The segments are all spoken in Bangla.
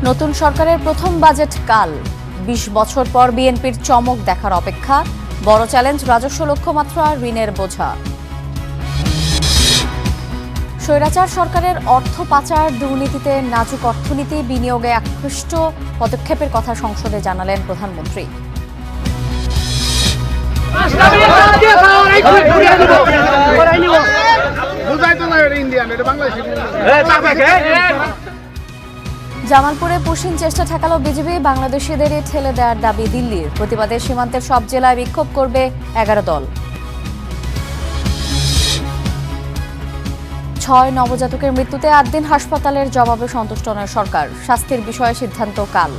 নতুন সরকারের প্রথম বাজেট কাল। ২০ বছর পর বিএনপির চমক দেখার অপেক্ষা। বড় চ্যালেঞ্জ রাজস্ব লক্ষ্যমাত্রা, ঋণের বোঝা। স্বৈরাচার সরকারের অর্থ পাচার, দুর্নীতিতে নাজুক অর্থনীতি, বিনিয়োগে আকৃষ্ট পদক্ষেপের কথা সংসদে জানালেন প্রধানমন্ত্রী। জামালপুরে পুশিং চেষ্টা ঠেকালো বিজেপি, বাংলাদেশিদেরই ঠেলে দেওয়ার দাবি দিল্লির। প্রতিবাদে সীমান্তের সব জেলায় বিক্ষোভ করবে 11 দল। 6 নবজাতকের মৃত্যুতে 8 দিন হাসপাতালের জবাবে সন্তুষ্ট নয় সরকার। স্বাস্থ্যের বিষয়ে সিদ্ধান্ত কাল।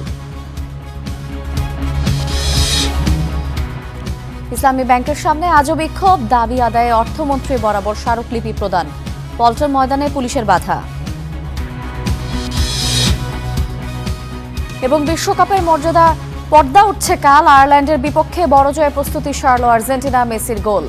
ইসলামী ব্যাংকের সামনে আজও বিক্ষোভ, দাবি আদায়ে অর্থমন্ত্রী বরাবর স্মারকলিপি প্রদান। পল্টন ময়দানে পুলিশের বাধা। এবং বিশ্বকাপের পর্দা উঠছে কাল। আয়ারল্যান্ডের বিপক্ষে বড় জয়ের প্রস্তুতি সারল আর্জেন্টিনা, মেসির গোল।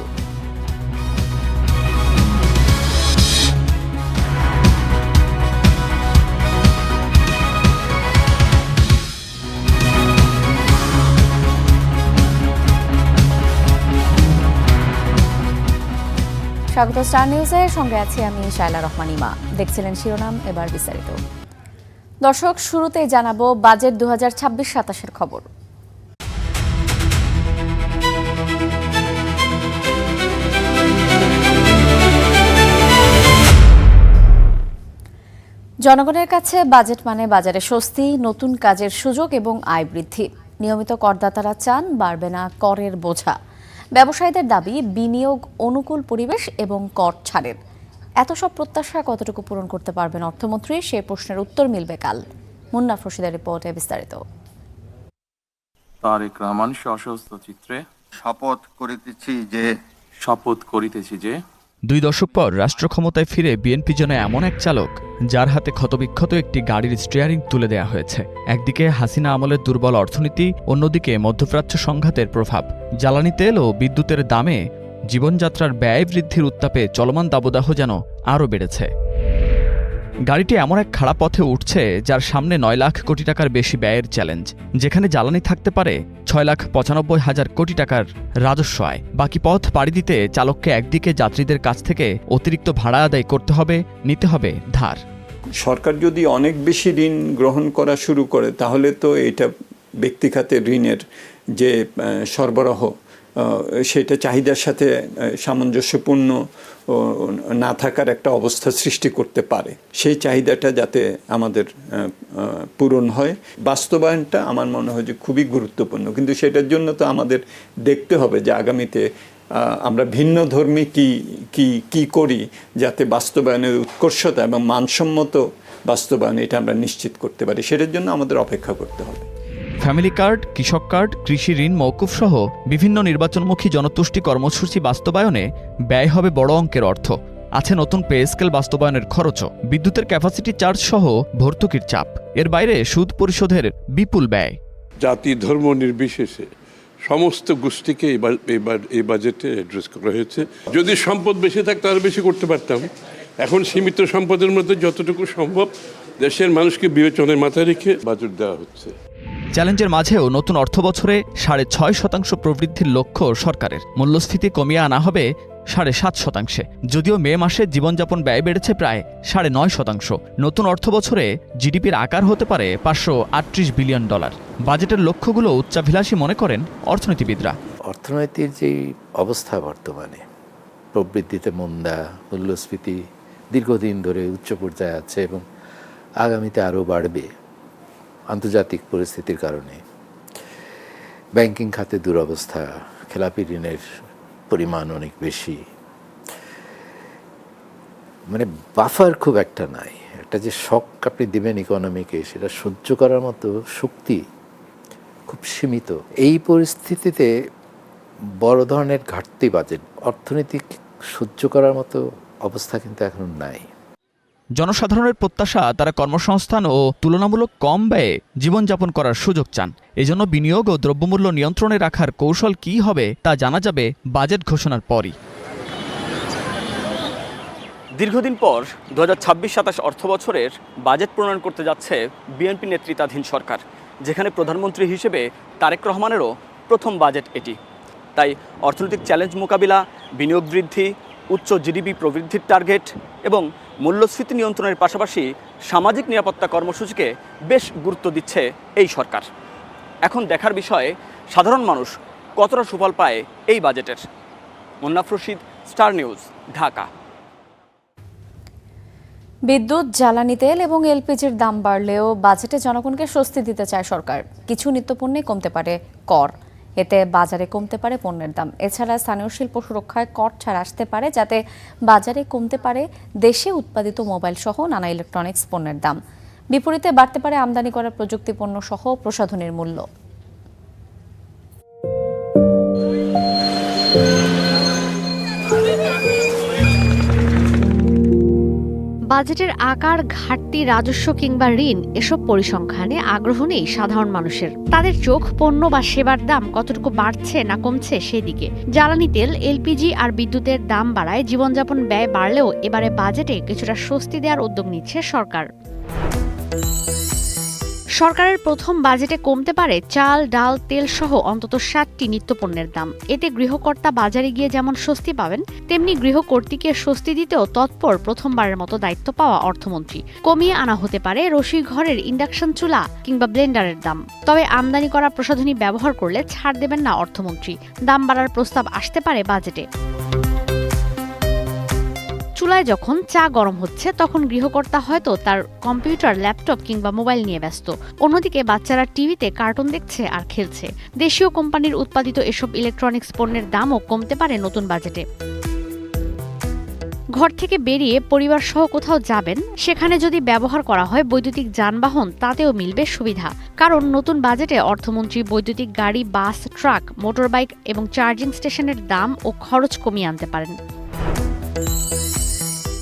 স্বাগত স্টার নিউজে, সঙ্গে আছি আমি শায়লা রহমান ইমা। দেখছিলেন শিরোনাম, এবার বিস্তারিত। দর্শক, শুরুতেই জানাবো বাজেট 2026-27 খবর। জনগণের কাছে বাজেট মানে বাজারে স্বস্তি, নতুন কাজের সুযোগ এবং আয় বৃদ্ধি। নিয়মিত করদাতারা চান বাড়বে না করের বোঝা। ব্যবসায়ীদের দাবি বিনিয়োগ অনুকূল পরিবেশ এবং কর ছাড়ের। এত সব প্রত্যাশা কতটুকু পূরণ করতে পারবেন অর্থমন্ত্রী, সে প্রশ্নের উত্তর মিলবে কাল। মুন্নাফ রশিদের রিপোর্টে বিস্তারিত। তারেক রহমান সশস্ত্র চিত্রে শপথ করিতেছি যে 2 দশক পর রাষ্ট্র ক্ষমতায় ফিরে বিএনপি যেন এমন এক চালক যার হাতে ক্ষতবিক্ষত একটি গাড়ির স্টিয়ারিং তুলে দেয়া হয়েছে। একদিকে হাসিনা আমলের দুর্বল অর্থনীতি, অন্যদিকে মধ্যপ্রাচ্য সংঘাতের প্রভাব, জ্বালানি তেল ও বিদ্যুতের দামে জীবনযাত্রার ব্যয় বৃদ্ধির উত্তাপে চলমান দাবদাহ যেন আরও বেড়েছে। গাড়িটি এমন এক খাড়া পথে উঠছে যার সামনে 9 লাখ কোটি টাকার বেশি ব্যয়ের চ্যালেঞ্জ, যেখানে জ্বালানি থাকতে পারে 6,95,000 কোটি টাকার রাজস্ব আয়। বাকি পথ পাড়ি দিতে চালককে একদিকে যাত্রীদের কাছ থেকে অতিরিক্ত ভাড়া আদায় করতে হবে, নিতে হবে ধার। সরকার যদি অনেক বেশি ঋণ গ্রহণ করা শুরু করে তাহলে তো এটা ব্যক্তিখাতের ঋণের যে সরবরাহ সেটা চাহিদার সাথে সামঞ্জস্যপূর্ণ না থাকার একটা অবস্থা সৃষ্টি করতে পারে। সেই চাহিদাটা যাতে আমাদের পূরণ হয়, বাস্তবায়নটা আমার মনে হয় যে খুবই গুরুত্বপূর্ণ। কিন্তু সেটার জন্য তো আমাদের দেখতে হবে যে আগামীতে আমরা ভিন্ন ধর্মী কি করি যাতে বাস্তবায়নের উৎকর্ষতা এবং মানসম্মত বাস্তবায়ন এটা আমরা নিশ্চিত করতে পারি। সেটার জন্য আমাদের অপেক্ষা করতে হবে। ফ্যামিলি কার্ড, কৃষক কার্ড, কৃষি ঋণ মওকুফ সহ বিভিন্ন নির্বাচনমুখী জনতুষ্টি কর্মসূচি বাস্তবায়নে ব্যয় হবে বড় অঙ্কের অর্থ। আছে নতুন পে স্কেল বাস্তবায়নের খরচও, বিদ্যুতের ক্যাপাসিটি চার্জ সহ ভর্তুকির চাপ। এর বাইরে সুদ পরিশোধের বিপুল ব্যয়। জাতি ধর্ম নির্বিশেষে সমস্ত গোষ্ঠীকে এবার এই বাজেটে অ্যাড্রেস করা হয়েছে। যদি সম্পদ বেশি থাকতো আরও বেশি করতে পারতাম। এখন সীমিত সম্পদের মধ্যে যতটুকু সম্ভব দেশের মানুষকে বিবেচনায় মাথায় রেখে বাজেট দেওয়া হচ্ছে। চ্যালেঞ্জের মাঝেও নতুন অর্থবছরে 6.5% প্রবৃদ্ধির লক্ষ্য সরকারের। মূল্যস্ফীতি কমিয়ে আনা হবে 7.5%। যদিও মে মাসে জীবনযাপন ব্যয় বেড়েছে প্রায় 9.5%। নতুন অর্থবছরে জিডিপির আকার হতে পারে $538 বিলিয়ন। বাজেটের লক্ষ্যগুলো উচ্চাভিলাষী মনে করেন অর্থনীতিবিদরা। অর্থনীতির যে অবস্থা বর্তমানে, প্রবৃদ্ধিতে মন্দা, মূল্যস্ফীতি দীর্ঘদিন ধরে উচ্চ পর্যায়ে আছে এবং আগামীতে আরও বাড়বে আন্তর্জাতিক পরিস্থিতির কারণে। ব্যাংকিং খাতে দুরবস্থা, খেলাপি ঋণের পরিমাণ অনেক বেশি, মানে বাফার খুব একটা নাই। একটা যে শক আপনি দিবেন ইকোনমিকে, সেটা সহ্য করার মতো শক্তি খুব সীমিত। এই পরিস্থিতিতে বড় ধরনের ঘাটতি বাজেট অর্থনৈতিক সহ্য করার মতো অবস্থা কিন্তু এখন নাই। জনসাধারণের প্রত্যাশা, তারা কর্মসংস্থান ও তুলনামূলক কম ব্যয়ে জীবনযাপন করার সুযোগ চান। এজন্য বিনিয়োগ ও দ্রব্যমূল্য নিয়ন্ত্রণে রাখার কৌশল কী হবে তা জানা যাবে বাজেট ঘোষণার পরই। দীর্ঘদিন পর 2026-27 অর্থ বছরের বাজেট প্রণয়ন করতে যাচ্ছে বিএনপি নেতৃত্বাধীন সরকার, যেখানে প্রধানমন্ত্রী হিসেবে তারেক রহমানেরও প্রথম বাজেট এটি। তাই অর্থনৈতিক চ্যালেঞ্জ মোকাবিলা, বিনিয়োগ বৃদ্ধি, উচ্চ জিডিপি প্রবৃদ্ধির টার্গেট এবং মূল্যস্ফীতি নিয়ন্ত্রণের পাশাপাশি সামাজিক নিরাপত্তা কর্মসূচিকে বেশ গুরুত্ব দিচ্ছে এই সরকার। এখন দেখার বিষয়ে সাধারণ মানুষ কতটা সুফল পায় এই বাজেটের। Munnaf Rashid, star news, Dhaka. বিদ্যুৎ, জ্বালানি তেল এবং এলপিজির দাম বাড়লেও বাজেটে জনগণকে স্বস্তি দিতে চায় সরকার। কিছু নিত্যপণ্যে কমতে পারে কর, এতে বাজারে কমতে পারে পণ্যের দাম। এছাড়া স্থানীয় শিল্প সুরক্ষায় কর ছাড় আসতে পারে, যাতে বাজারে কমতে পারে দেশে উৎপাদিত মোবাইল সহ নানা ইলেকট্রনিক্স পণ্যের দাম। বিপরীতে বাড়তে পারে আমদানি করা প্রযুক্তি পণ্য সহ প্রসাধনীর মূল্য। বাজেটের আকার, ঘাটতি, রাজস্ব কিংবা ঋণ এসব পরিসংখ্যানে আগ্রহ নেই সাধারণ মানুষের। তাদের চোখ পণ্য বা সেবার দাম কতটুকু বাড়ছে না কমছে সেদিকে। জ্বালানি তেল, এলপিজি আর বিদ্যুতের দাম বাড়ায় জীবনযাপন ব্যয় বাড়লেও এবারে বাজেটে কিছুটা স্বস্তি দেওয়ার উদ্যোগ নিচ্ছে সরকার। সরকারের প্রথম বাজেটে কমতে পারে চাল, ডাল, তেল সহ অন্তত 60টি নিত্যপণ্যের দাম। এতে গৃহকর্তা বাজারে গিয়ে যেমন স্বস্তি পাবেন, তেমনি গৃহকর্ত্রীকে স্বস্তি দিতেও তৎপর প্রথমবারের মতো দায়িত্ব পাওয়া অর্থমন্ত্রী। কমিয়ে আনা হতে পারে রসুই ঘরের ইন্ডাকশন চুলা কিংবা ব্লেন্ডারের দাম। তবে আমদানি করা প্রসাধনী ব্যবহার করলে ছাড় দেবেন না অর্থমন্ত্রী। দাম বাড়ার প্রস্তাব আসতে পারে বাজেটে। চুলায় যখন চা গরম হচ্ছে, তখন গৃহকর্তা হয়তো তার কম্পিউটার, ল্যাপটপ কিংবা মোবাইল নিয়ে ব্যস্ত। অন্যদিকে বাচ্চারা টিভিতে কার্টুন দেখছে আর খেলছে। দেশীয় কোম্পানির উৎপাদিত এসব ইলেকট্রনিক্স পণ্যের দামও কমতে পারে নতুন বাজেটে। ঘর থেকে বেরিয়ে পরিবার সহ কোথাও যাবেন, সেখানে যদি ব্যবহার করা হয় বৈদ্যুতিক যানবাহন, তাতেও মিলবে সুবিধা। কারণ নতুন বাজেটে অর্থমন্ত্রী বৈদ্যুতিক গাড়ি, বাস, ট্রাক, মোটরবাইক এবং চার্জিং স্টেশনের দাম ও খরচ কমিয়ে আনতে পারেন।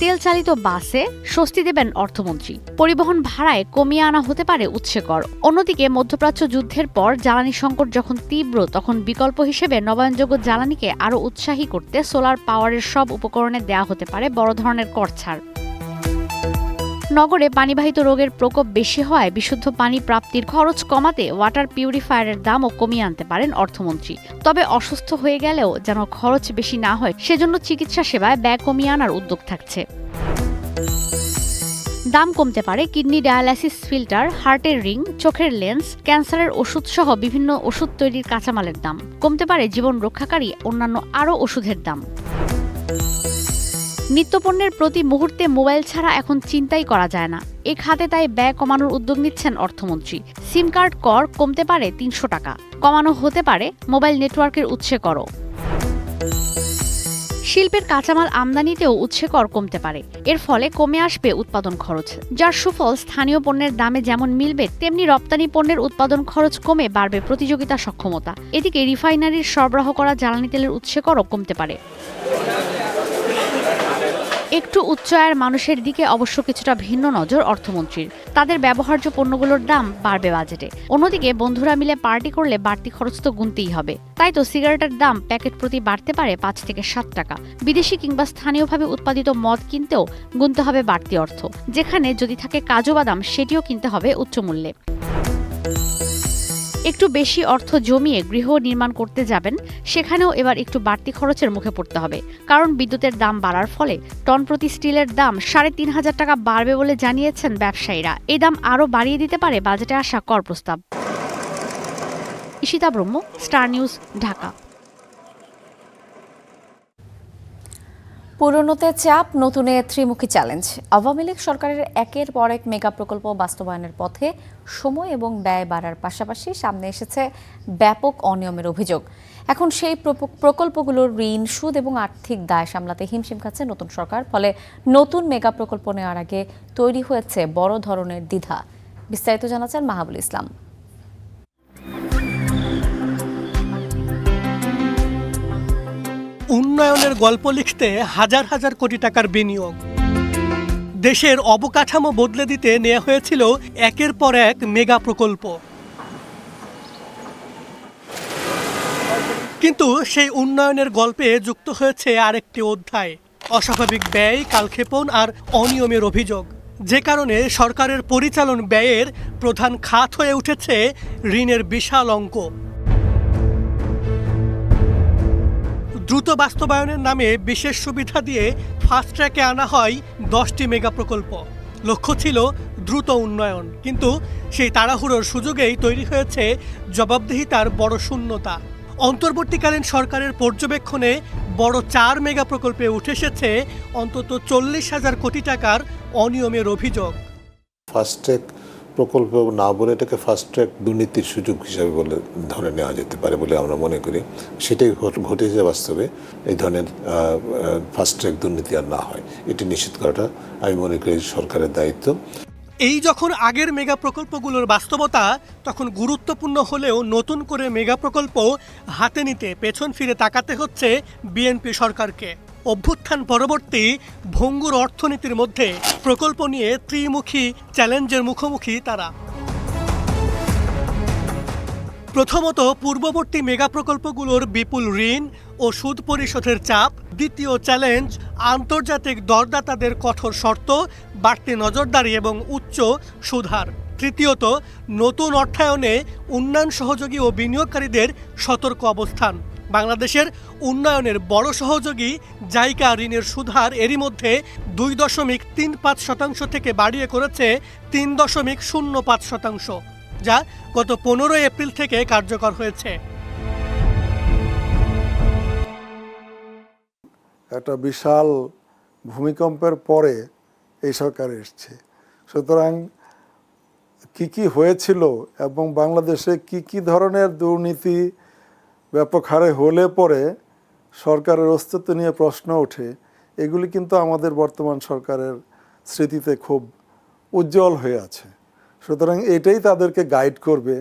তেল চালিত বাসে স্বস্তি দেবেন অর্থমন্ত্রী। পরিবহন ভাড়ায় কমিয়ে আনা হতে পারে উৎসে কর। অন্যদিকে মধ্যপ্রাচ্য যুদ্ধের পর জ্বালানি সংকট যখন তীব্র, তখন বিকল্প হিসেবে নবায়নযোগ্য জ্বালানিকে আরও উৎসাহী করতে সোলার পাওয়ারের সব উপকরণে দেয়া হতে পারে বড় ধরনের কর ছাড়। নগরে পানিবাহিত রোগের প্রকোপ বেশি হওয়ায় বিশুদ্ধ পানি প্রাপ্তির খরচ কমাতে ওয়াটার পিউরিফায়ারের দামও কমিয়ে আনতে পারেন অর্থমন্ত্রী। তবে অসুস্থ হয়ে গেলেও যেন খরচ বেশি না হয়, সেজন্য চিকিৎসা সেবায় ব্যয় কমিয়ে আনার উদ্যোগ থাকছে। দাম কমতে পারে কিডনি ডায়ালাইসিস ফিল্টার, হার্টের রিং, চোখের লেন্স, ক্যান্সারের ওষুধ সহ বিভিন্ন ওষুধ তৈরির কাঁচামালের দাম। কমতে পারে জীবন রক্ষাকারী অন্যান্য আরও ওষুধের দাম। নিত্যপণ্যের প্রতি মুহূর্তে মোবাইল ছাড়া এখন চিন্তাই করা যায় না। এ খাতে তাই ব্যয় কমানোর উদ্যোগ নিচ্ছেন অর্থমন্ত্রী। সিম কার্ড কর কমতে পারে 300 টাকা। কমানো হতে পারে মোবাইল নেটওয়ার্কের উৎসে করও। শিল্পের কাঁচামাল আমদানিতেও উৎসে কর কমতে পারে। এর ফলে কমে আসবে উৎপাদন খরচ, যার সুফল স্থানীয় পণ্যের দামে যেমন মিলবে, তেমনি রপ্তানি পণ্যের উৎপাদন খরচ কমে বাড়বে প্রতিযোগিতা সক্ষমতা। এদিকে রিফাইনারির সরবরাহ করা জ্বালানি তেলের উৎসে করও কমতে পারে। একটু উচ্চ আয়ের মানুষের দিকে অবশ্য কিছুটা ভিন্ন নজর অর্থমন্ত্রীর। তাদের ব্যবহার্য পণ্যগুলোর দাম বাড়বে বাজেটে। অন্যদিকে বন্ধুরা মিলে পার্টি করলে বাড়তি খরচ তো গুনতেই হবে। তাই তো সিগারেটের দাম প্যাকেট প্রতি বাড়তে পারে 5 থেকে 7 টাকা। বিদেশি কিংবা স্থানীয়ভাবে উৎপাদিত মদ কিনতেও গুনতে হবে বাড়তি অর্থ। যেখানে যদি থাকে কাজু বাদাম, সেটিও কিনতে হবে উচ্চ মূল্যে। একটু বেশি অর্থ জমিয়ে গৃহ নির্মাণ করতে যাবেন, সেখানেও এবার একটু বাড়তি খরচের মুখে পড়তে হবে। কারণ বিদ্যুতের দাম বাড়ার ফলে টন প্রতি স্টিলের দাম ৩৫০০ টাকা বাড়বে বলে জানিয়েছেন ব্যবসায়ীরা। এই দাম আরও বাড়িয়ে দিতে পারে বাজেটে আসা কর প্রস্তাব। ঈশিতা ব্রহ্ম, স্টার নিউজ, ঢাকা। পুরনোতে চাপ, নতুনে ত্রিমুখী চ্যালেঞ্জ। আওয়ামী লীগ সরকারের একের পর এক মেগা প্রকল্প বাস্তবায়নের পথে সময় এবং ব্যয় বাড়ার পাশাপাশি সামনে এসেছে ব্যাপক অনিয়মের অভিযোগ। এখন সেই প্রকল্পগুলোর ঋণ, সুদ এবং আর্থিক দায় সামলাতে হিমশিম খাচ্ছে নতুন সরকার। ফলে নতুন মেগা প্রকল্প নেওয়ার আগে তৈরি হয়েছে বড় ধরনের দ্বিধা। বিস্তারিত জানাচ্ছেন মাহাবুল ইসলাম। উন্নয়নের গল্প লিখতে হাজার হাজার কোটি টাকার বিনিয়োগ। দেশের অবকাঠামো বদলে দিতে নেওয়া হয়েছিল একের পর এক মেগা প্রকল্প। কিন্তু সেই উন্নয়নের গল্পে যুক্ত হয়েছে আরেকটি অধ্যায়, অস্বাভাবিক ব্যয়, কালক্ষেপণ আর অনিয়মের অভিযোগ, যে কারণে সরকারের পরিচালন ব্যয়ের প্রধান খাত হয়ে উঠেছে ঋণের বিশাল অঙ্ক। দ্রুত বাস্তবায়নের নামে বিশেষ সুবিধা দিয়ে ফাস্ট ট্র্যাকে আনা হয় 10টি মেগা প্রকল্প। লক্ষ্য ছিল দ্রুত উন্নয়ন, কিন্তু সেই তাড়াহুড়োর সুযোগেই তৈরি হয়েছে জবাবদিহিতার বড় শূন্যতা। অন্তর্বর্তীকালীন সরকারের পর্যবেক্ষণে বড় 4 মেগা প্রকল্পে উঠে এসেছে অন্তত 40,000 কোটি টাকার অনিয়মের অভিযোগ। ফাস্ট ট্র্যাক প্রকল্প না বলে এটাকে ফাস্ট ট্র্যাক দুর্নীতির সুযোগ হিসাবে বলে ধরে নেওয়া যেতে পারে বলে আমরা মনে করি। সেটাই ঘটেছে বাস্তবে। এই ধরনের ফাস্ট ট্র্যাক দুর্নীতি আর না হয়, এটি নিশ্চিত করাটা আমি মনে করি সরকারের দায়িত্ব। এই যখন আগের মেগা প্রকল্পগুলোর বাস্তবতা, তখন গুরুত্বপূর্ণ হলেও নতুন করে মেগা প্রকল্প হাতে নিতে পেছন ফিরে তাকাতে হচ্ছে বিএনপি সরকারকে। অভ্যুত্থান পরবর্তী ভঙ্গুর অর্থনীতির মধ্যে প্রকল্প নিয়ে ত্রিমুখী চ্যালেঞ্জের মুখোমুখি তারা। প্রথমত, পূর্ববর্তী মেগা প্রকল্পগুলোর বিপুল ঋণ ও সুদ পরিশোধের চাপ। দ্বিতীয় চ্যালেঞ্জ, আন্তর্জাতিক দরদাতাদের কঠোর শর্ত, বাড়তি নজরদারি এবং উচ্চ সুদহার। তৃতীয়ত, নতুন অর্থায়নে উন্নয়ন সহযোগী ও বিনিয়োগকারীদের সতর্ক অবস্থান। বাংলাদেশের উন্নয়নের বড় সহযোগী জাইকা ঋণের সুদহার এরই মধ্যে 2.35% থেকে বাড়িয়ে করেছে 3.05%, যা গত 15 এপ্রিল থেকে কার্যকর হয়েছে। একটা বিশাল ভূমিকম্পের পরে এই সরকার এসছে, সুতরাং কি কি হয়েছিল এবং বাংলাদেশে কি কি ধরনের দুর্নীতি ব্যাপক হারে হলে পরে সরকারের অস্তিত্ব নিয়ে প্রশ্ন ওঠে, এগুলি কিন্তু আমাদের বর্তমান সরকারের স্মৃতিতে খুব উজ্জ্বল হয়ে আছে। সুতরাং এটাই তাদেরকে গাইড করবে।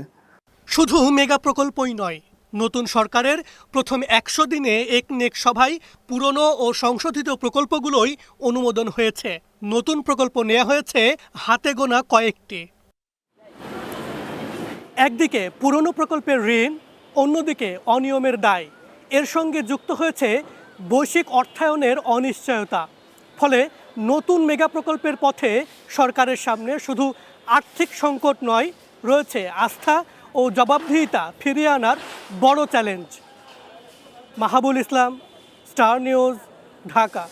শুধু মেগা প্রকল্পই নয়, নতুন সরকারের প্রথম 100 দিনে একনেক সভায় পুরনো ও সংশোধিত প্রকল্পগুলোই অনুমোদন হয়েছে। নতুন প্রকল্প নেওয়া হয়েছে হাতে গোনা কয়েকটি। একদিকে পুরনো প্রকল্পের ঋণ, অন্যদিকে অনিয়মের দায়। এর সঙ্গে যুক্ত হয়েছে বৈশ্বিক অর্থায়নের অনিশ্চয়তা। ফলে নতুন মেগা প্রকল্পের পথে সরকারের সামনে শুধু আর্থিক সংকট নয়, রয়েছে আস্থা ও জবাবদিহিতা ফিরিয়ে আনার বড় চ্যালেঞ্জ। মাহাবুল ইসলাম, স্টার নিউজ, ঢাকা।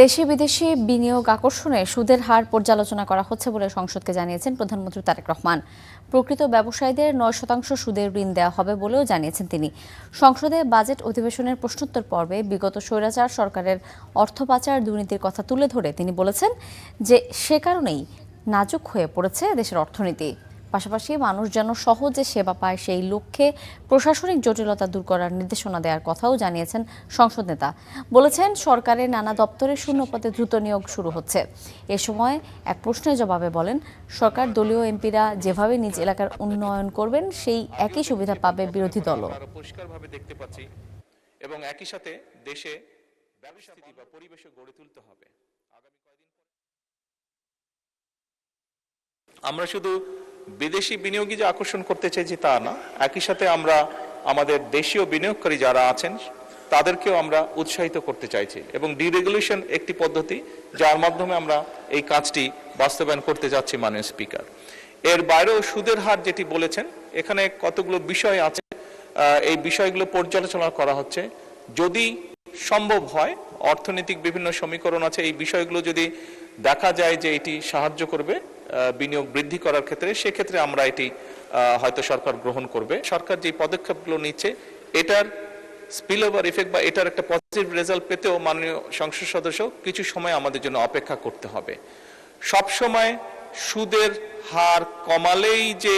দেশে বিদেশে বিনিয়োগ আকর্ষণে সুদের হার পর্যালোচনা করা হচ্ছে বলে সংসদকে জানিয়েছেন প্রধানমন্ত্রী তারেক রহমান। প্রকৃত ব্যবসায়ীদের 9% সুদের ঋণ দেওয়া হবে বলেও জানিয়েছেন তিনি। সংসদে বাজেট অধিবেশনের প্রশ্নোত্তর পর্বে বিগত স্বৈরাচার সরকারের অর্থ পাচার দুর্নীতির কথা তুলে ধরে তিনি বলেছেন যে সে কারণেই নাজুক হয়ে পড়েছে দেশের অর্থনীতি। পাশাপাশি মানুষ যেন সহজে সেবা পায় সেই লক্ষ্যে প্রশাসনিক জটিলতা দূর করার নির্দেশনা দেওয়ার কথাও জানিয়েছেন সংসদ নেতা। বলেছেন সরকারের নানা দপ্তরে শূন্যপদে দ্রুত নিয়োগ শুরু হচ্ছে। এ সময় এক প্রশ্নের জবাবে বলেন, সরকার দলীয় এমপিরা যেভাবে নিজ এলাকার উন্নয়ন করবেন সেই একই সুবিধা পাবে বিরোধী দলও। পরিষ্কারভাবে দেখতে পাচ্ছি এবং একই সাথে দেশে ব্যবস্থা বা পরিবেশ গড়ে তুলতে হবে। আগামী কয়েকদিন আমরা শুধু বিদেশি বিনিয়োগী যে আকর্ষণ করতে চাইছি তা না, একই সাথে আমরা আমাদের দেশীয় বিনিয়োগকারী যারা আছেন তাদেরকেও আমরা উৎসাহিত করতে চাইছি এবং ডিরেগুলেশন একটি পদ্ধতি যার মাধ্যমে আমরা এই কাজটি বাস্তবায়ন করতে যাচ্ছি মাননীয় স্পিকার। এর বাইরেও সুদের হার যেটি বলেছেন, এখানে কতগুলো বিষয় আছে, এই বিষয়গুলো পর্যালোচনা করা হচ্ছে। যদি সম্ভব হয়, অর্থনৈতিক বিভিন্ন সমীকরণ আছে, এই বিষয়গুলো যদি দেখা যায় যে এটি সাহায্য করবে বিনিয়োগ বৃদ্ধি করার ক্ষেত্রে, সেক্ষেত্রে আমরা এটি হয়তো সরকার গ্রহণ করবে। সরকার যে পদক্ষেপগুলো নিচ্ছে এটার স্পিল ওভার ইফেক্ট বা এটার একটা পজিটিভ রেজাল্ট পেতেও মাননীয় সংসদ সদস্য কিছু সময় আমাদের জন্য অপেক্ষা করতে হবে। সব সময় সুদের হার কমালেই যে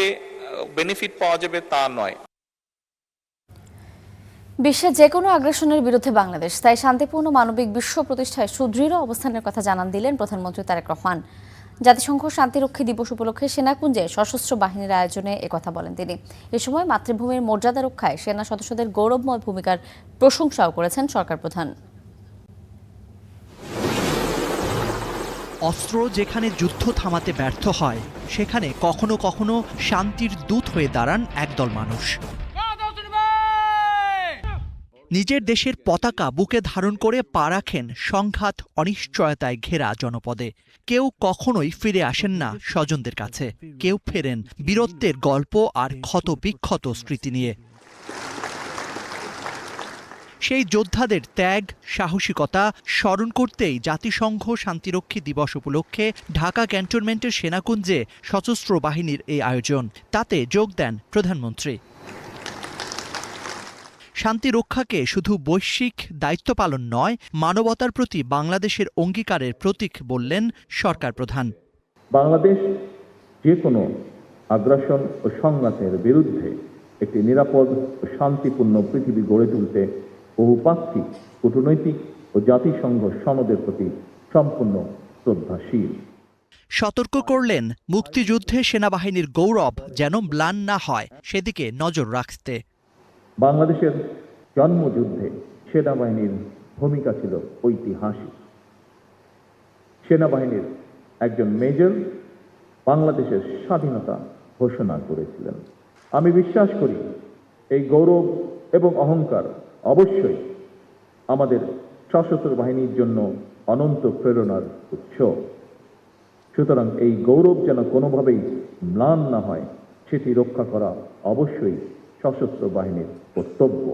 বেনিফিট পাওয়া যাবে তা নয়। বিশ্বের যে কোনো আগ্রাসনের বিরুদ্ধে বাংলাদেশ তাই শান্তিপূর্ণ মানবিক বিশ্ব প্রতিষ্ঠায় সুদৃঢ় অবস্থানের কথা জানান দিলেন প্রধানমন্ত্রী তারেক রহমান। জাতিসংঘ শান্তিরক্ষী দিবস উপলক্ষে সেনাকুঞ্জে সশস্ত্র বাহিনীর আয়োজনে একথা বলেন তিনি। এ সময় মাতৃভূমির মর্যাদা রক্ষায় সেনা সদস্যদের গৌরবময় ভূমিকার প্রশংসাও করেছেন সরকার প্রধান। অস্ত্র যেখানে যুদ্ধ থামাতে ব্যর্থ হয়, সেখানে কখনো কখনো শান্তির দূত হয়ে দাঁড়ান একদল মানুষ। নিজের দেশের পতাকা বুকে ধারণ করে পা রাখেন সংঘাত অনিশ্চয়তায় ঘেরা জনপদে। কেউ কখনোই ফিরে আসেন না স্বজনদের কাছে, কেউ ফেরেন বীরত্বের গল্প আর ক্ষত বিক্ষত স্মৃতি নিয়ে। সেই যোদ্ধাদের ত্যাগ, সাহসিকতা স্মরণ করতেই জাতিসংঘ শান্তিরক্ষী দিবস উপলক্ষে ঢাকা ক্যান্টনমেন্টের সেনাকুঞ্জে সশস্ত্র বাহিনীর এই আয়োজন। তাতে যোগ দেন প্রধানমন্ত্রী। শান্তি রক্ষাকে শুধু বৈশ্বিক দায়িত্ব পালন নয়, মানবতার প্রতি বাংলাদেশের অঙ্গীকারের প্রতীক বললেন সরকার প্রধান। বাংলাদেশ যে কোনো আগ্রাসন ও সংঘাতের বিরুদ্ধে একটি নিরাপদ ও শান্তিপূর্ণ পৃথিবী গড়ে তুলতে বহুপাক্ষিক, কূটনৈতিক ও জাতিসংঘ সনদের প্রতি সম্পূর্ণ শ্রদ্ধাশীল। সতর্ক করলেন মুক্তিযুদ্ধে সেনাবাহিনীর গৌরব যেন ম্লান না হয় সেদিকে নজর রাখতে। বাংলাদেশের জন্মযুদ্ধে সেনাবাহিনীর ভূমিকা ছিল ঐতিহাসিক। সেনাবাহিনীর একজন মেজর বাংলাদেশের স্বাধীনতা ঘোষণা করেছিলেন। আমি বিশ্বাস করি এই গৌরব এবং অহংকার অবশ্যই আমাদের সশস্ত্র বাহিনীর জন্য অনন্ত প্রেরণার উৎস। সুতরাং এই গৌরব যেন কোনোভাবেই ম্লান না হয়, সেটি রক্ষা করা অবশ্যই সশস্ত্র বাহিনীর কর্তব্য।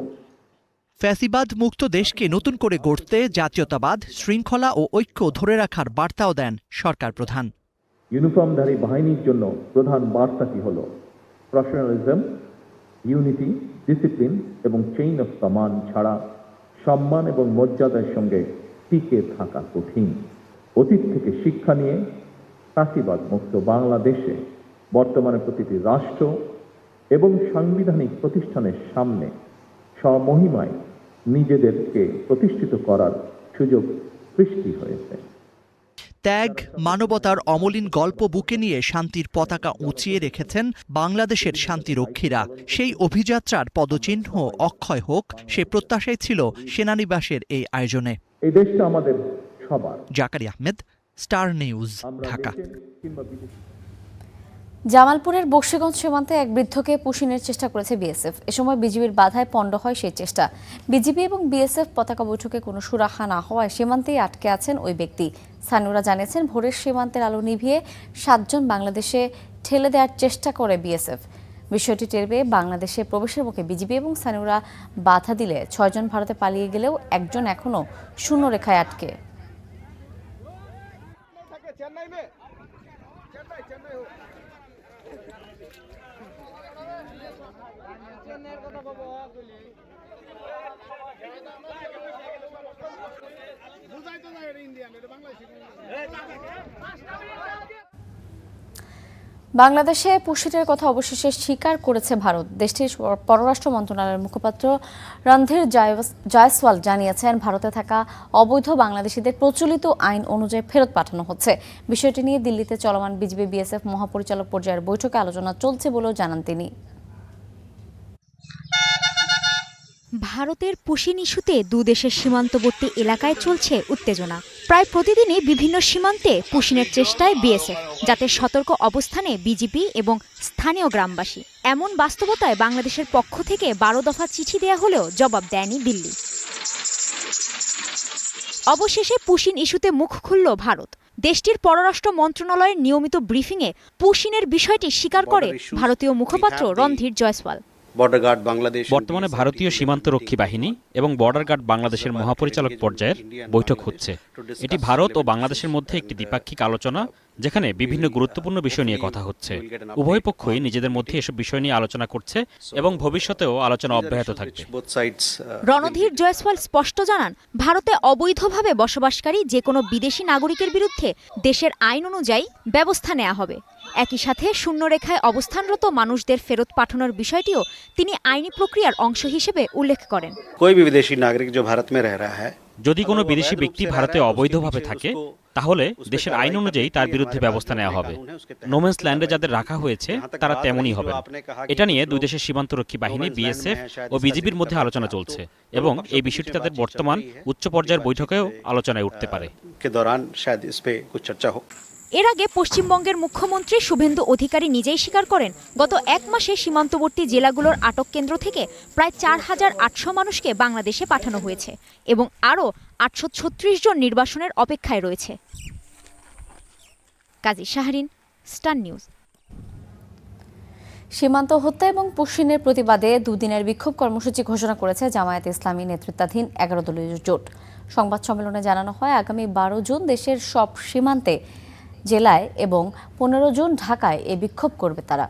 ফ্যাসিবাদ মুক্ত দেশকে নতুন করে গড়তে জাতীয়তাবাদ, শৃঙ্খলা ও ঐক্য ধরে রাখার বার্তাও দেন সরকার প্রধান। ইউনিফর্মধারী বাহিনীর জন্য প্রধান বার্তাটি হল প্রফেশনালিজম, ইউনিটি, ডিসিপ্লিন এবং চেইন অফ কমান্ড ছাড়া সম্মান এবং মর্যাদার সঙ্গে টিকে থাকা কঠিন। অতীত থেকে শিক্ষা নিয়ে ফ্যাসিবাদ মুক্ত বাংলাদেশে বর্তমানে প্রতিটি রাষ্ট্র এবং সাংবিধানিক প্রতিষ্ঠানের সামনে স্বমহিমায় নিজেদেরকে প্রতিষ্ঠিত করার সুযোগ সৃষ্টি হয়েছে। ত্যাগ, মানবতার অমলিন গল্প বুকে নিয়ে শান্তির পতাকা উঁচিয়ে রেখেছেন বাংলাদেশের শান্তিরক্ষীরা। সেই অভিযাত্রার পদচিহ্ন অক্ষয় হোক, সে প্রত্যাশাই ছিল সেনানিবাসের এই আয়োজনে। এই দেশটা আমাদের সবার। Zakaria Ahmed, star news, Dhaka. জামালপুরের বক্সিগঞ্জ সীমান্তে এক বৃদ্ধকে পুশিনের চেষ্টা করেছে বিএসএফ। এ সময় বিজিবির বাধায় পণ্ড হয় সেই চেষ্টা। বিজিবি এবং বিএসএফ পতাকা বৈঠকে কোনো সুরাহা না হওয়ায় সীমান্তেই আটকে আছেন ওই ব্যক্তি। স্থানীয়রা জানিয়েছেন, ভোরের সীমান্তের আলো নিভিয়ে 7 জন বাংলাদেশে ঠেলে দেওয়ার চেষ্টা করে বিএসএফ। বিষয়টি টের পেয়ে বাংলাদেশে প্রবেশের মুখে বিজিবি এবং স্থানীয়রা বাধা দিলে 6 জন ভারতে পালিয়ে গেলেও একজন এখনও শূন্য রেখায় আটকে। বাংলাদেশে পুশিনের কথা অবশেষে স্বীকার করেছে ভারত। দেশটির পররাষ্ট্র মন্ত্রণালয়ের মুখপাত্র রণধীর জয়সওয়াল জানিয়েছেন, ভারতে থাকা অবৈধ বাংলাদেশিদের প্রচলিত আইন অনুযায়ী ফেরত পাঠানো হচ্ছে। বিষয়টি নিয়ে দিল্লিতে চলমান বিজিবি বিএসএফ মহাপরিচালক পর্যায়ের বৈঠকে আলোচনা চলছে বলেও জানান তিনি। ভারতের পুশিন ইস্যুতে দুদেশের সীমান্তবর্তী এলাকায় চলছে উত্তেজনা। প্রায় প্রতিদিনই বিভিন্ন সীমান্তে পুশিনের চেষ্টায় বিএসএফ, যাতে সতর্ক অবস্থানে বিজিবি এবং স্থানীয় গ্রামবাসী। এমন বাস্তবতায় বাংলাদেশের পক্ষ থেকে 12 দফা চিঠি দেয়া হলেও জবাব দেয়নি দিল্লি। অবশেষে পুশিন ইস্যুতে মুখ খুলল ভারত। দেশটির পররাষ্ট্র মন্ত্রণালয়ের নিয়মিত ব্রিফিংয়ে পুশিনের বিষয়টি স্বীকার করে ভারতীয় মুখপাত্র রণধীর জয়সওয়াল। বর্তমানে ভারতীয় সীমান্তরক্ষী বাহিনী এবং বর্ডার গার্ড বাংলাদেশের মহাপরিচালক পর্যায়ের বৈঠক হচ্ছে। এটি ভারত ও বাংলাদেশের মধ্যে একটি দ্বিপাক্ষিক আলোচনা, যেখানে বিভিন্ন গুরুত্বপূর্ণ বিষয় নিয়ে কথা হচ্ছে। উভয় পক্ষই নিজেদের মধ্যে এসব বিষয় নিয়ে আলোচনা করছে এবং ভবিষ্যতেও আলোচনা অব্যাহত থাকবে। রণধীর জয়সওয়াল স্পষ্ট জানান, ভারতে অবৈধভাবে বসবাসকারী যে কোনো বিদেশি নাগরিকের বিরুদ্ধে দেশের আইন অনুযায়ী ব্যবস্থা নেওয়া হবে। একই সাথে শূন্যরেখায় অবস্থানরত মানুষদের ফেরত পাঠানোর বিষয়টিও তিনি আইনি প্রক্রিয়ার অংশ হিসেবে উল্লেখ করেন। যদি কোনো বিদেশি ব্যক্তি ভারতে অবৈধভাবে থাকে, তাহলে দেশের আইন অনুযায়ী তার বিরুদ্ধে ব্যবস্থা নেওয়া হবে। নোম্যান্স ল্যান্ডে যাদের রাখা হয়েছে তারা তেমনই হবে। এটা নিয়ে দুই দেশের সীমান্তরক্ষী বাহিনী বিএসএফ ও বিজিবির মধ্যে আলোচনা চলছে এবং এই বিষয়টি তাদের বর্তমান উচ্চ পর্যায়ের বৈঠকেও আলোচনায় উঠতে পারে। এর আগে পশ্চিমবঙ্গের মুখ্যমন্ত্রী শুভেন্দু অধিকারী নিজেই স্বীকার করেন, গত 1 মাসে সীমান্তবর্তী জেলাগুলোর আটক কেন্দ্র থেকে প্রায় 4,800 মানুষকে বাংলাদেশে পাঠানো হয়েছে এবং আরও 836 জন নির্বাসনের অপেক্ষায় রয়েছে। কাজী শাহরিন, স্টার নিউজ। সীমান্ত হত্যা এবং পুশিনের প্রতিবাদে দুদিনের বিক্ষোভ কর্মসূচি ঘোষণা করেছে জামায়াতে ইসলামী নেতৃত্বাধীন 11 দলীয় জোট। সংবাদ সম্মেলনে জানানো হয়, আগামী 12 জুন দেশের সব সীমান্তে জেলায় এবং 15 জুন ঢাকায় এ বিক্ষোভ করবে তারা।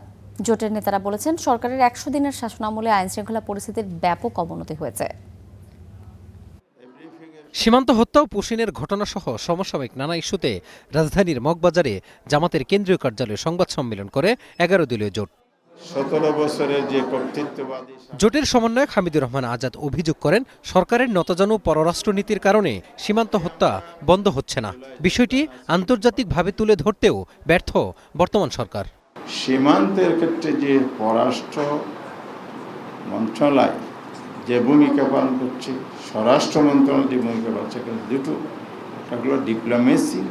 জোটের নেতারা বলেছেন, সরকারের 100 দিনের শাসনামলে আইনশৃঙ্খলা পরিস্থিতির ব্যাপক অবনতি হয়েছে। সীমান্ত হত্যা ও পুশিনের ঘটনাসহ সমসাময়িক নানা ইস্যুতে রাজধানীর মগবাজারে জামাতের কেন্দ্রীয় কার্যালয়ে সংবাদ সম্মেলন করে 11 দলীয় জোট। 17 বছরের যে কর্তৃত্ববাদী জোটের সমন্বয়ক হামিদুর রহমান আজাদ অভিযোগ করেন, সরকারের নতজানু পররাষ্ট্রনীতির কারণে সীমান্ত হত্যা বন্ধ হচ্ছে না। বিষয়টি আন্তর্জাতিকভাবে তুলে ধরতেও ব্যর্থ বর্তমান সরকার। সীমান্তের ক্ষেত্রে যে পররাষ্ট্র মন্ত্রণালয় যে ভূমিকা পালন করছে, স্বরাষ্ট্র মন্ত্রণালয় যে ভূমিকা পালন করছে, দুটো, একটা হলো ডিপ্লোমেসি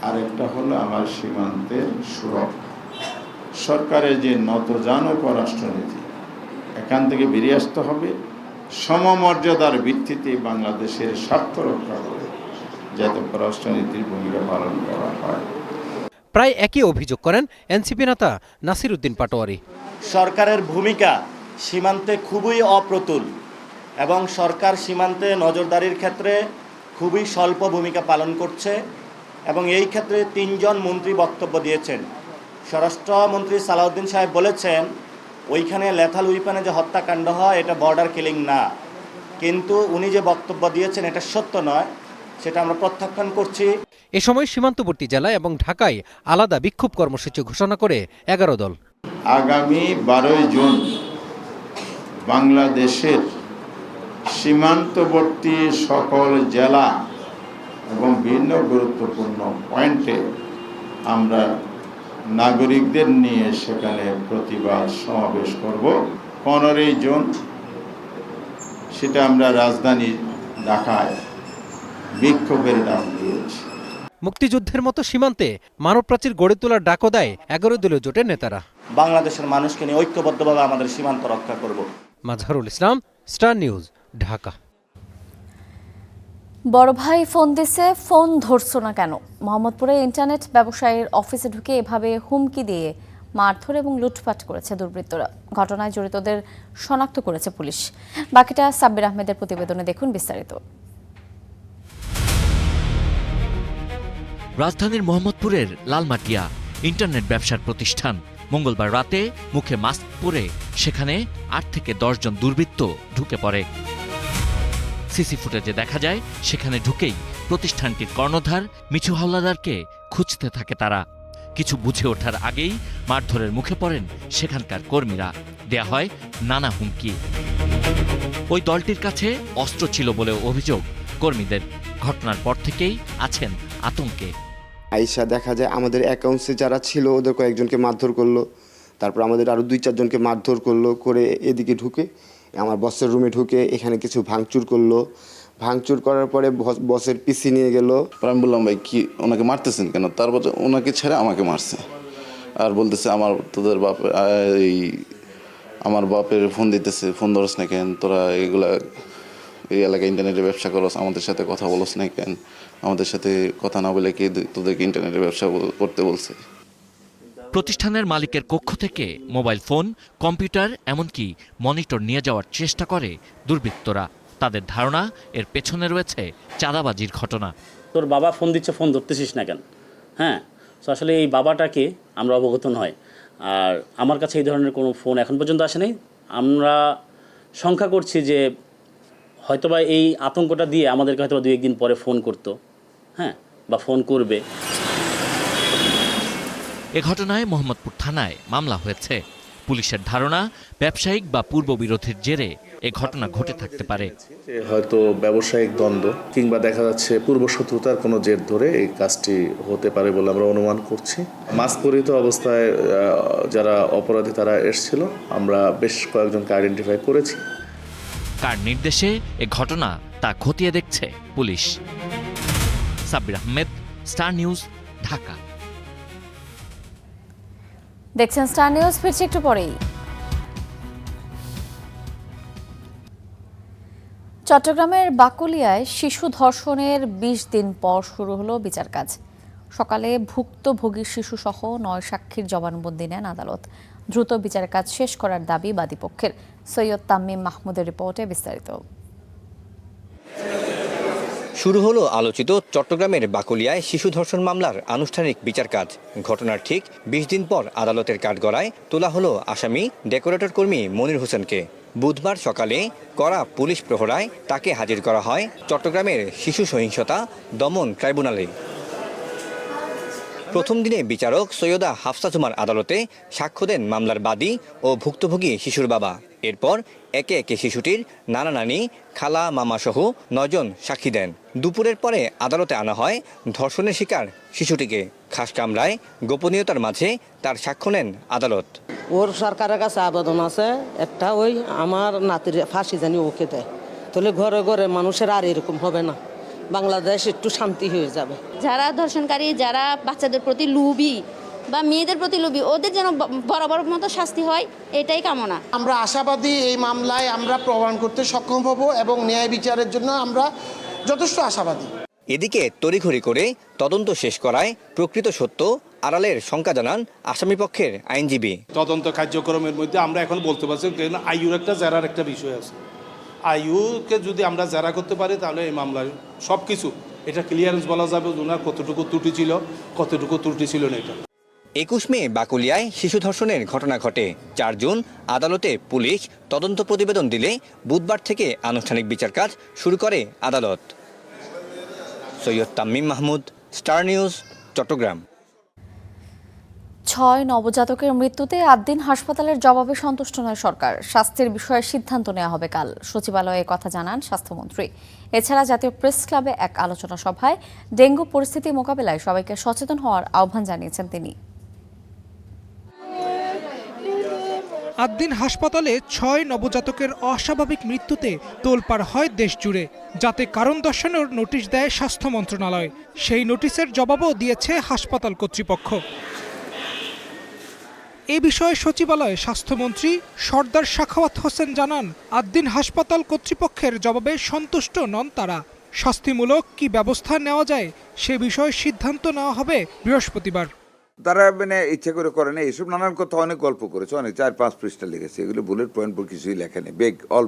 আর একটা হলো আমার সীমান্তের সুরক্ষা। সরকারের যে নতজানু পররাষ্ট্রনীতি, এখান থেকে বেরিয়ে আসতে হবে, সমমর্যাদার ভিত্তিতে বাংলাদেশের স্বার্থ রক্ষা করে যাতে পররাষ্ট্রনীতির ভূমিকা পালন করা হয়। প্রায় একই অভিযোগ করেন এনসিপি নেতা নাসির উদ্দিন পাটোয়ারি। সরকারের ভূমিকা সীমান্তে খুবই অপ্রতুল এবং সরকার সীমান্তে নজরদারির ক্ষেত্রে খুবই স্বল্প ভূমিকা পালন করছে এবং এই ক্ষেত্রে 3 জন মন্ত্রী বক্তব্য দিয়েছেন। স্বরাষ্ট্রমন্ত্রী সালাউদ্দিন সাহেব বলেছেন, ওইখানে লেথাল উইপনে যে হত্যাকাণ্ড হয় এটা বর্ডার কিলিং না, কিন্তু উনি যে বক্তব্য দিয়েছেন এটা সত্য নয়, সেটা আমরা প্রত্যাখ্যান করছি। এ সময় সীমান্তবর্তী জেলা এবং ঢাকায় আলাদা বিক্ষোভ কর্মসূচি ঘোষণা করে 11 দল। আগামী 12 জুন বাংলাদেশের সীমান্তবর্তী সকল জেলা এবং ভিন্ন গুরুত্বপূর্ণ পয়েন্টে আমরা নাগরিকদের নিয়ে সেখানে প্রতিবাদ সমাবেশ করব। 15 জুন সেটা আমরা রাজধানী ঢাকায় বিক্ষোভের ডাক দিয়েছি। মুক্তিযুদ্ধের মতো সীমান্তে মানবপ্রাচীর গড়ে তোলার ডাকও দেয় 11 দলীয় জোটের নেতারা। বাংলাদেশের মানুষকে নিয়ে ঐক্যবদ্ধভাবে আমাদের সীমান্ত রক্ষা করব। Mazharul Islam, star news, Dhaka. বড় ভাই ফোন দিছে, ফোন ধরছো না কেন? মোহাম্মদপুরে ইন্টারনেট ব্যবসায়ীর অফিসে ঢুকে এভাবে হুমকি দিয়ে মারধর এবং লুটপাট করেছে দুর্বৃত্তরা। ঘটনায় জড়িতদের শনাক্ত করেছে পুলিশ। বাকিটা সাব্বির আহমেদের প্রতিবেদনে দেখুন বিস্তারিত। রাজধানীর মোহাম্মদপুরের লালমাটিয়া ইন্টারনেট ব্যবসার প্রতিষ্ঠান। মঙ্গলবার রাতে মুখে মাস্ক পরে সেখানে 8 থেকে 10 জন দুর্বৃত্ত ঢুকে পড়ে। সিসি ফুটেজে দেখা যায়, সেখানে ঢুকেই প্রতিষ্ঠানটির কর্ণধার মিঠু হাওলাদারকে খুঁজতে থাকে তারা। কিছু বুঝে ওঠার আগেই মারধরের মুখে পড়েন সেখানকার কর্মীরা। দেয়া হয় নানা হুমকি। ওই দলটির কাছে অস্ত্র ছিল বলে অভিযোগ কর্মীদের। ঘটনার পর থেকেই আছেন আতঙ্কে। আইসা দেখা যায় আমাদের অ্যাকাউন্টসে যারা ছিল ওদের কয়েকজনকে মারধর করলো, তারপর আমাদের আরও 2-4 জনকে মারধর করলো, করে এদিকে ঢুকে আমার বসের রুমে ঢুকে এখানে কিছু ভাঙচুর করলো। ভাঙচুর করার পরে বসের পিসি নিয়ে গেল। আমি বললাম, ভাই কি ওনাকে মারতেছেন কেন? তারপর ওনাকে ছেড়ে আমাকে মারছে আর বলতেছে তোদের বাপ আমার বাপের ফোন দিতেছে, ফোন ধরস না কেন? তোরা এগুলা এই এলাকায় ইন্টারনেটে ব্যবসা করস, আমাদের সাথে কথা বলস না কেন? আমাদের সাথে কথা না বলে কি তোদেরকে ইন্টারনেটে ব্যবসা করতে বলছে? প্রতিষ্ঠানের মালিকের কক্ষ থেকে মোবাইল ফোন, কম্পিউটার, এমনকি মনিটর নিয়ে যাওয়ার চেষ্টা করে দুর্বৃত্তরা। তাদের ধারণা এর পেছনে রয়েছে চাঁদাবাজির ঘটনা। তোর বাবা ফোন দিচ্ছে, ফোন ধরতেছিস না কেন? হ্যাঁ, তো আসলে এই বাবাটাকে আমরা অবগত নয়, আর আমার কাছে এই ধরনের কোনো ফোন এখন পর্যন্ত আসে নাই। আমরা শঙ্কা করছি যে হয়তোবা এই আতঙ্কটা দিয়ে আমাদেরকে হয়তোবা 2-1 দিন পরে ফোন করতো, হ্যাঁ, বা ফোন করবে। এ ঘটনায় মোহাম্মদপুর থানায় মামলা হয়েছে। পুলিশের ধারণা, ব্যবসায়িক বা পূর্ববিরোধের জেরে এ ঘটনা ঘটে থাকতে পারে। হয়তো ব্যবসায়িক দ্বন্দ্ব কিংবা দেখা যাচ্ছে পূর্বশত্রুতার কোনো জের ধরে এই কাজটি হতে পারে বলে আমরা অনুমান করছি। মাস্ক পরিহিত অবস্থায় যারা অপরাধী তারা এসেছিল, আমরা বেশ কয়েকজনকে আইডেন্টিফাই করেছি। কার নির্দেশে এ ঘটনা তা খতিয়ে দেখছে police. Sabbir Ahmed, star news, Dhaka. দেখছেন স্টার নিউজ, ফিরছি একটু পরেই। চট্টগ্রামের বাকুলিয়ায় শিশু ধর্ষণের ২০ দিন পর শুরু হলো বিচার কাজ। সকালে ভুক্তভোগী শিশু সহ ৯ সাক্ষীর জবানবন্দি নেন আদালত। দ্রুত বিচার কাজ শেষ করার দাবি বাদীপক্ষের। সৈয়দ তামিম মাহমুদের রিপোর্টে বিস্তারিত। শুরু হলো আলোচিত চট্টগ্রামের বাকুলিয়ায় শিশু ধর্ষণ মামলার আনুষ্ঠানিক বিচার কাজ। ঘটনার ঠিক ২০ দিন পর আদালতের কাঠগড়ায় তোলা হলো আসামি ডেকোরেটর কর্মী মনির হোসেনকে। বুধবার সকালে কড়া পুলিশ প্রহরায় তাকে হাজির করা হয় চট্টগ্রামের শিশু সহিংসতা দমন ট্রাইব্যুনালে। প্রথম দিনে বিচারক সৈয়দা হাফসা জুমার আদালতে সাক্ষ্য দেন মামলার বাদী ও ভুক্তভোগী শিশুর বাবা। এরপর একে একে শিশুটির নানা নানি, খালা, মামা সহ ৯ জন সাক্ষী দেন। দুপুরের পরে আদালতে আনা হয় ধর্ষণের শিকার শিশুটিকে। খাস কামরায় গোপনীয়তার মাঝে তার সাক্ষ্য নেন আদালত। ওর সরকারের কাছে আবেদন আছে একটা, ওই আমার নাতির ফাঁসি জানি ওকে দেয়, তাহলে ঘরে ঘরে মানুষের আর এরকম হবে না, বাংলাদেশ একটু শান্তি হয়ে যাবে। যারা ধর্ষণকারী, যারা বাচ্চাদের প্রতি লোভী বা মেয়েদের প্রতি লোভী, ওদের যেন বরাবর মতো শাস্তি হয়, এটাই কামনা। আমরা আশাবাদী এই মামলায় আমরা প্রমাণ করতে সক্ষম হব এবং ন্যায় বিচারের জন্য আমরা যথেষ্ট আশাবাদী। এদিকে তড়িঘড়ি করে তদন্ত শেষ করায় প্রকৃত সত্য আড়ালের শঙ্কা জানান আসামিপক্ষের আইনজীবী। তদন্ত কার্যক্রমের মধ্যে আমরা এখন বলতে পারছি আইয়ুর একটা জেরার একটা বিষয় আছে। আইয়ুকে যদি আমরা জেরা করতে পারি তাহলে এই মামলার সব কিছু এটা ক্লিয়ারেন্স বলা যাবে, ওনার কতটুকু ত্রুটি ছিল কতটুকু ত্রুটি ছিল না। এটা ২১ মে বাকুলিয়ায় শিশু ধর্ষণের ঘটনা ঘটে। ৪ জুন আদালতে পুলিশ তদন্ত প্রতিবেদন দিলে বুধবার থেকে আনুষ্ঠানিক বিচার কাজ শুরু করে আদালত। Syed Tamim Mahmud, Star News, Chittagong. ৬ নবজাতকের মৃত্যুতে ৮ দিন হাসপাতালের জবাবে সন্তুষ্ট নয় সরকার। স্বাস্থ্যের বিষয়ে সিদ্ধান্ত নেওয়া হবে কাল, সচিবালয়ে কথা জানান স্বাস্থ্যমন্ত্রী। এছাড়া জাতীয় প্রেস ক্লাবে এক আলোচনা সভায় ডেঙ্গু পরিস্থিতি মোকাবেলায় সবাইকে সচেতন হওয়ার আহ্বান জানিয়েছেন তিনি। ৮ দিন হাসপাতালে ৬ নবজাতকের অস্বাভাবিক মৃত্যুতে তোলপাড় হয় দেশ জুড়ে, যাতে কারণ দর্শানোর নোটিশ দেয় স্বাস্থ্য মন্ত্রণালয়। সেই নোটিশের জবাবও দিয়েছে হাসপাতাল কর্তৃপক্ষ। এ বিষয়ে সচিবালয়ে স্বাস্থ্যমন্ত্রী সর্দার সাখাওয়াত হোসেন জানান, ৮ দিন হাসপাতাল কর্তৃপক্ষের জবাবে সন্তুষ্ট নন তারা। শাস্তিমূলক কি ব্যবস্থা নেওয়া যায় সে বিষয়ে সিদ্ধান্ত নেওয়া হবে বৃহস্পতিবার। তারা ইচ্ছা করে করে না, এইসব নানান কথা অনেক গল্প করেছে, অনেক ৪-৫ পৃষ্ঠা লিখেছে, এগুলো বুলেট পয়েন্ট পর কিছুই লেখেনি,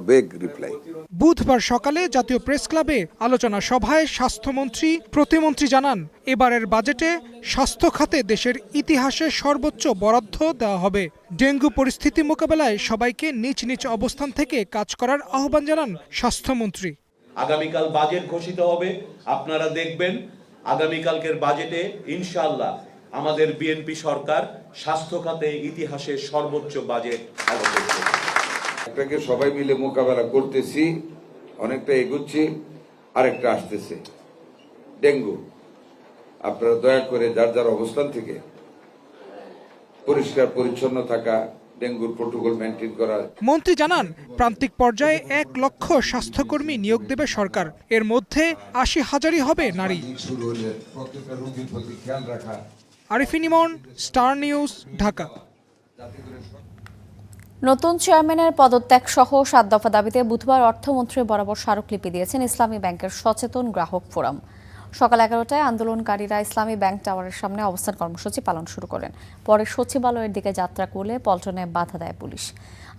বেগ রিপ্লাই। বুধবার সকালে জাতীয় প্রেস ক্লাবে আলোচনা সভায় স্বাস্থ্যমন্ত্রী প্রতিমন্ত্রী জানান, এবারের বাজেটে স্বাস্থ্য খাতে দেশের ইতিহাসে সর্বোচ্চ বরাদ্দ দেওয়া হবে। ডেঙ্গু পরিস্থিতি মোকাবেলায় সবাইকে নিজ নিজ অবস্থান থেকে কাজ করার আহ্বান জানান স্বাস্থ্যমন্ত্রী। আগামীকাল বাজেট ঘোষিত হবে, আপনারা দেখবেন আগামীকালকের বাজেটে ইনশাআল্লাহ আমাদের বিএনপি সরকার স্বাস্থ্য খাতে ইতিহাসের সর্বোচ্চ বাজেট আলোচনা করবে। একটাকে সবাই মিলে মোকাবেলা করতেছি, অনেকটা এগুচ্ছি, আরেকটা আসতেছে ডেঙ্গু। আপনারা দয়া করে যার যার অবস্থান থেকে পরিষ্কার পরিচ্ছন্ন থাকা, ডেঙ্গুর প্রোটোকল মেনটেন করা। মন্ত্রী জানান, প্রান্তিক পর্যায়ে ১ লক্ষ স্বাস্থ্যকর্মী নিয়োগ দেবে সরকার, এর মধ্যে ৮০,০০০ই হবে নারী। আরিফিন ইমন, স্টার নিউজ, ঢাকা। নতুন চেয়ারম্যানের পদত্যাগ সহ ৭ দফা দাবিতে বুধবার অর্থমন্ত্রীর বরাবর স্মারকলিপি দিয়েছেন ইসলামী ব্যাংকের সচেতন গ্রাহক ফোরাম। সকাল ১১টায় আন্দোলনকারীরা ইসলামী ব্যাংক টাওয়ারের সামনে অবস্থান কর্মসূচি পালন শুরু করেন। পরে সচিবালয়ের দিকে যাত্রা করলে পল্টনে বাধা দেয় পুলিশ।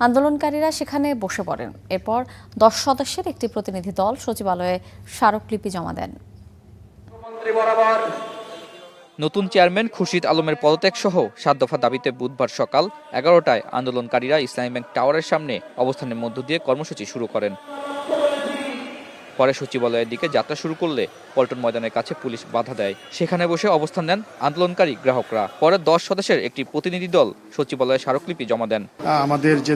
আন্দোলনকারীরা সেখানে বসে পড়েন। এরপর ১০ সদস্যের একটি প্রতিনিধি দল সচিবালয়ে স্মারকলিপি জমা দেন। নতুন চেয়ারম্যান খুরশিদ আলমের পদত্যাগ সহ ৭ দফা দাবিতে বুধবার সকাল ১১টায় আন্দোলনকারীরা ইসলামী ব্যাংক টাওয়ারের সামনে অবস্থানের মধ্য দিয়ে কর্মসূচি শুরু করেন। পরে সচিবালয়ের দিকে যাত্রা শুরু করলে পল্টন ময়দানের কাছে পুলিশ বাধা দেয়। সেখানে বসে অবস্থান নেন আন্দোলনকারী গ্রাহকরা। পরে ১০ সদস্যের একটি প্রতিনিধি দল সচিবালয়ে স্মারকলিপি জমা দেন। আমাদের যে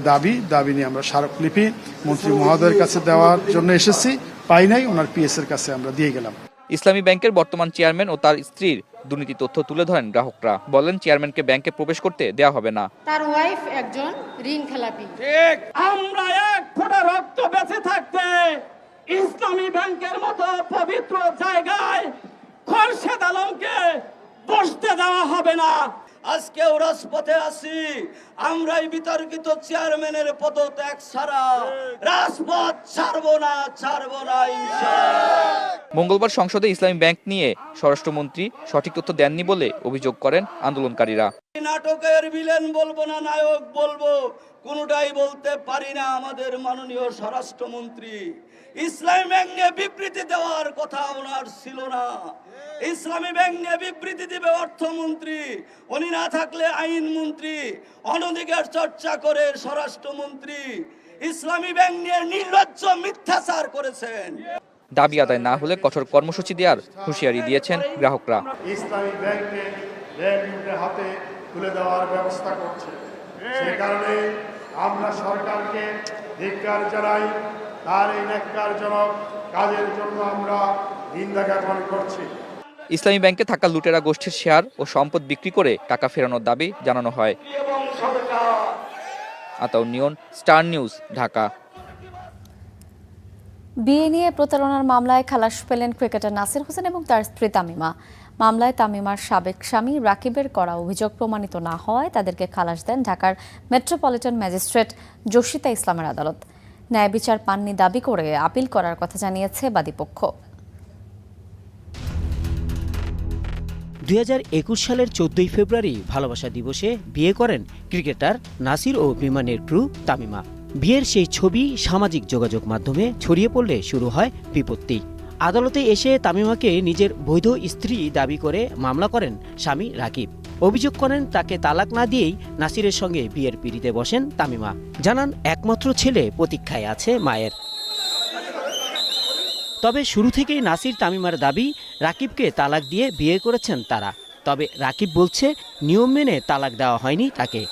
দাবি নিয়ে আমরা স্মারকলিপি মন্ত্রী মহোদয়ের কাছে দেওয়ার জন্য এসেছি, পাই নাই, ওনার পিএস এর কাছে আমরা দিয়ে গেলাম। ইসলামী ব্যাংকের বর্তমান চেয়ারম্যান ও তার স্ত্রীর দুর্নীতি তথ্য তুলে ধরেন গ্রাহকরা। বলেন, চেয়ারম্যানকে ব্যাংকে প্রবেশ করতে দেয়া হবে না। তার ওয়াইফ একজন ঋণ খেলাপি। ঠিক, আমরা এক ফোঁটা রক্ত বেঁচে থাকতে ইসলামী ব্যাংকের মতো পবিত্র জায়গায় খোরশেদ আলমকে বসতে দেওয়া হবে না। আজকেও রাজপথে আছি, আমরাই বিতর্কিত চেয়ারম্যানের পদত্যাগ ছাড়া রাজপথ ছাড়বো না ইনশাআল্লাহ। মঙ্গলবার সংসদে ইসলামী ব্যাংক নিয়ে স্বরাষ্ট্রমন্ত্রী সঠিক তথ্য দেননি বলে অভিযোগ করেন আন্দোলনকারীরা। নাটকের ভিলেন বলবো না নায়ক বলবো, কোনটাই বলতে পারি না। আমাদের মাননীয় স্বরাষ্ট্রমন্ত্রী ইসলামী ব্যাংক নিয়ে বিবৃতি দেওয়ার কথা ওনার ছিল না। ইসলামী ব্যাংক নিয়ে বিবৃতি দিবে অর্থমন্ত্রী, উনি না থাকলে আইনমন্ত্রী, অনধিকার চর্চা করে স্বরাষ্ট্রমন্ত্রী ইসলামী ব্যাংক নিয়ে নির্লজ্জ মিথ্যাচার করেছেন। দাবি আদায় না হলে কঠোর কর্মসূচি দেওয়ার হুঁশিয়ারি দিয়েছেন গ্রাহকরা। ইসলামী ব্যাংকে ব্যাংকের হাতে তুলে দেওয়ার ব্যবস্থা করছে, সেই কারণে আমরা সরকারকে ধিক্কার জানাই। তার এই ন্যাক্কারজনক কাজের জন্য আমরা নিন্দা জ্ঞাপন করছি। ইসলামী ব্যাংকে থাকা লুটেরা গোষ্ঠীর শেয়ার ও সম্পদ বিক্রি করে টাকা ফেরানোর দাবি জানানো হয়। আতাউর নিয়ন, স্টার নিউজ, ঢাকা। বিয়ে নিয়ে প্রতারণার মামলায় খালাস পেলেন ক্রিকেটার নাসির হোসেন এবং তার স্ত্রী তামিমা। মামলায় তামিমার সাবেক স্বামী রাকিবের করা অভিযোগ প্রমাণিত না হওয়ায় তাদেরকে খালাস দেন ঢাকার মেট্রোপলিটন ম্যাজিস্ট্রেট জসিতা ইসলামের আদালত। ন্যায় বিচার পাননি দাবি করে আপিল করার কথা জানিয়েছে বাদীপক্ষ। 2021 সালের 14 ফেব্রুয়ারি ভালোবাসা দিবসে বিয়ে করেন ক্রিকেটার নাসির ও বিমানের ক্রু তামিমা। বিয়ের সেই ছবি সামাজিক যোগাযোগ মাধ্যমে ছড়িয়ে পড়লে শুরু হয় বিপত্তি। আদালতে এসে তামিমাকে নিজের বৈধ স্ত্রী দাবি করে মামলা করেন স্বামী রাকিব। অভিযোগ করেন তাকে তালাক না দিয়েই নাসিরের সঙ্গে বিয়ের পিঁড়িতে বসেন তামিমা। জানান একমাত্র ছেলে প্রতীক্ষায় আছে মায়ের। তবে শুরু থেকেই নাসির তামিমার দাবি রাকিবকে তালাক দিয়ে বিয়ে করেছেন তারা। তবে রাকিব বলছে নিয়ম মেনে তালাক দেওয়া হয়নি তাকে।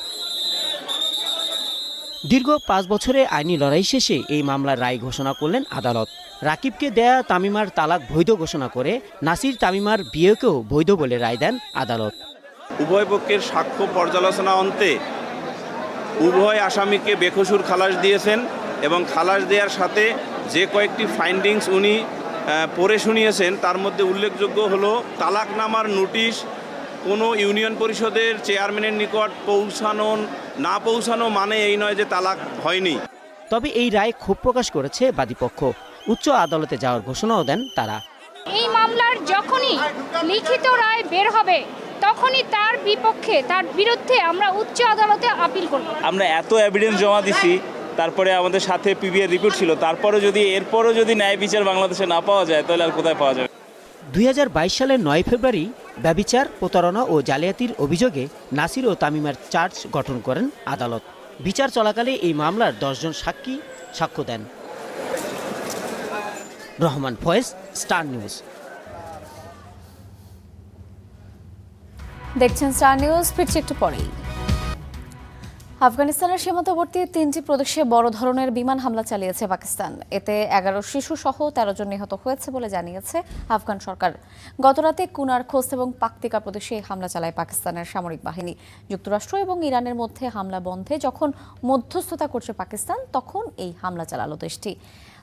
দীর্ঘ 5 বছরে আইনি লড়াই শেষে এই মামলার রায় ঘোষণা করলেন আদালত। রাকিবকে দেয়া তামিমার তালাক বৈধ ঘোষণা করে নাসির তামিমার বিয়েকেও বৈধ বলে রায় দেন আদালত। উভয় পক্ষের সাক্ষ্য পর্যালোচনা অন্তে উভয় আসামিকে বেকসুর খালাস দিয়েছেন এবং খালাস দেওয়ার সাথে যে কয়েকটি ফাইন্ডিংস উনি পড়ে শুনিয়েছেন তার মধ্যে উল্লেখযোগ্য হলো তালাকনামার নোটিশ কোনো ইউনিয়ন পরিষদের চেয়ারম্যানের নিকট না পৌঁছানো মানে এই নয় যে তালাক হয়নি। তবে এই রায় ক্ষোভ প্রকাশ করেছে বাদীপক্ষ। উচ্চ আদালতে যাওয়ার ঘোষণাও দেন তারা। এই মামলার যখনই লিখিত রায় বের হবে তখনই তার বিরুদ্ধে আমরা উচ্চ আদালতে আপিল করব। আমরা এত এভিডেন্স জমা দিছি, তারপরে আমাদের সাথে পিবিআর রিপোর্ট ছিল, এরপরও যদি ন্যায় বিচার বাংলাদেশে না পাওয়া যায় তাহলে আর কোথায় পাওয়া যাবে। 2022 সালের 9 ফেব্রুয়ারি ব্যভিচার, প্রতারণা ও জালিয়াতির অভিযোগে নাসির ও তামিমার চার্জ গঠন করেন আদালত। বিচার চলাকালে এই মামলার 10 জন সাক্ষী সাক্ষ্য দেন। Rahman Foyez, star news. দেখছেন স্টার নিউজ, ফিরছে একটু পরেই। আফগানিস্তানের সীমান্তবর্তী 3টি প্রদেশে বড় ধরনের বিমান হামলা চালিয়েছে পাকিস্তান। এতে 11 শিশু সহ 13 জন নিহত হয়েছে বলে জানিয়েছে আফগান সরকার। গতরাতে কুনার, খোস্ত এবং পাকতিকা প্রদেশে হামলা চালায় পাকিস্তানের সামরিক বাহিনী। যুক্তরাষ্ট্র এবং ইরানের মধ্যে হামলা বন্ধে যখন মধ্যস্থতা করছে পাকিস্তান, তখন এই হামলা চালালো দেশটি।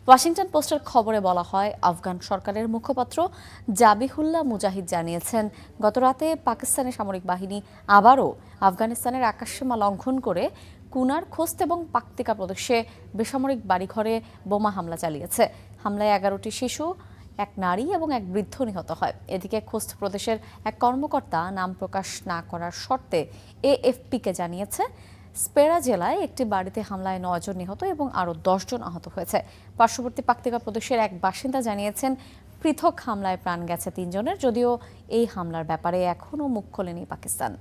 ওয়াশিংটন পোস্টের খবরে বলা হয়, আফগান সরকারের মুখপাত্র জাবিহুল্লাহ মুজাহিদ জানিয়েছেন, গতরাতে পাকিস্তানের সামরিক বাহিনী আবারও আফগানিস্তানের আকাশসীমা লঙ্ঘন করে কুনার, খোস্ত এবং পাকতিকা প্রদেশে বেসামরিক বাড়িঘরে বোমা হামলা চালিয়েছে। হামলায় 11টি শিশু, এক নারী এবং এক বৃদ্ধ নিহত হয়। এদিকে খোস্ত প্রদেশের এক কর্মকর্তা নাম প্রকাশ না করার শর্তে এএফপিকে জানিয়েছে, স্পেরা জেলায় একটি বাড়িতে হামলায় 9 জন নিহত এবং আরও 10 জন আহত হয়েছে। পার্শ্ববর্তী পাকতিকা প্রদেশের এক বাসিন্দা জানিয়েছেন, পৃথক হামলায় প্রাণ গেছে 3 জনের, যদিও এই হামলার ব্যাপারে এখনও মুখ খোলেনি পাকিস্তান।